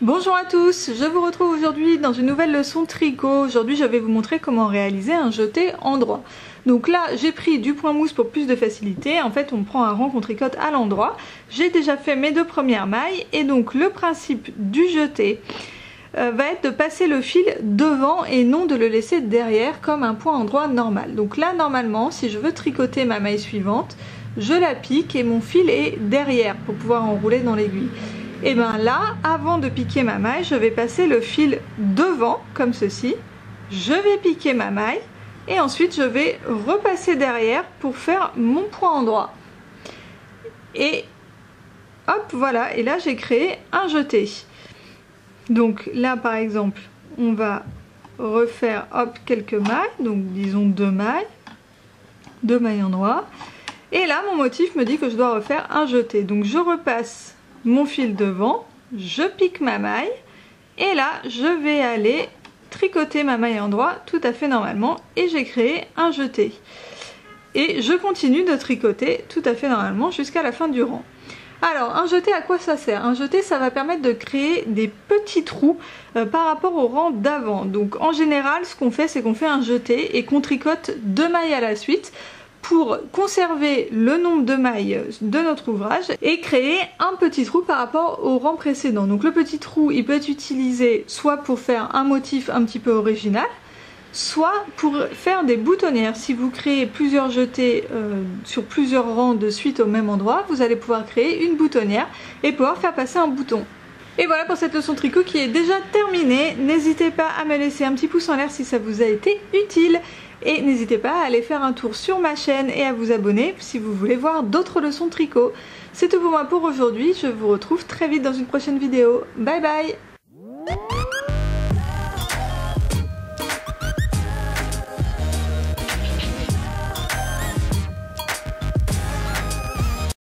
Bonjour à tous, je vous retrouve aujourd'hui dans une nouvelle leçon de tricot. Aujourd'hui je vais vous montrer comment réaliser un jeté endroit. Donc là j'ai pris du point mousse pour plus de facilité. En fait on prend un rang qu'on tricote à l'endroit. J'ai déjà fait mes deux premières mailles et donc le principe du jeté va être de passer le fil devant et non de le laisser derrière comme un point endroit normal. Donc là normalement si je veux tricoter ma maille suivante, je la pique et mon fil est derrière pour pouvoir enrouler dans l'aiguille. Et bien là, avant de piquer ma maille, je vais passer le fil devant, comme ceci. Je vais piquer ma maille et ensuite je vais repasser derrière pour faire mon point endroit. Et hop, voilà, et là j'ai créé un jeté. Donc là par exemple, on va refaire hop quelques mailles, donc disons deux mailles endroit. Et là mon motif me dit que je dois refaire un jeté. Donc je repasse mon fil devant, je pique ma maille et là je vais aller tricoter ma maille endroit tout à fait normalement et j'ai créé un jeté. Et je continue de tricoter tout à fait normalement jusqu'à la fin du rang. Alors un jeté, à quoi ça sert? Un jeté, ça va permettre de créer des petits trous par rapport au rang d'avant. Donc en général ce qu'on fait, c'est qu'on fait un jeté et qu'on tricote deux mailles à la suite pour conserver le nombre de mailles de notre ouvrage et créer un petit trou par rapport au rang précédent. Donc le petit trou, il peut être utilisé soit pour faire un motif un petit peu original, soit pour faire des boutonnières. Si vous créez plusieurs jetés sur plusieurs rangs de suite au même endroit, vous allez pouvoir créer une boutonnière et pouvoir faire passer un bouton. Et voilà pour cette leçon tricot qui est déjà terminée. N'hésitez pas à me laisser un petit pouce en l'air si ça vous a été utile. Et n'hésitez pas à aller faire un tour sur ma chaîne et à vous abonner si vous voulez voir d'autres leçons de tricot. C'est tout pour moi pour aujourd'hui, je vous retrouve très vite dans une prochaine vidéo. Bye bye!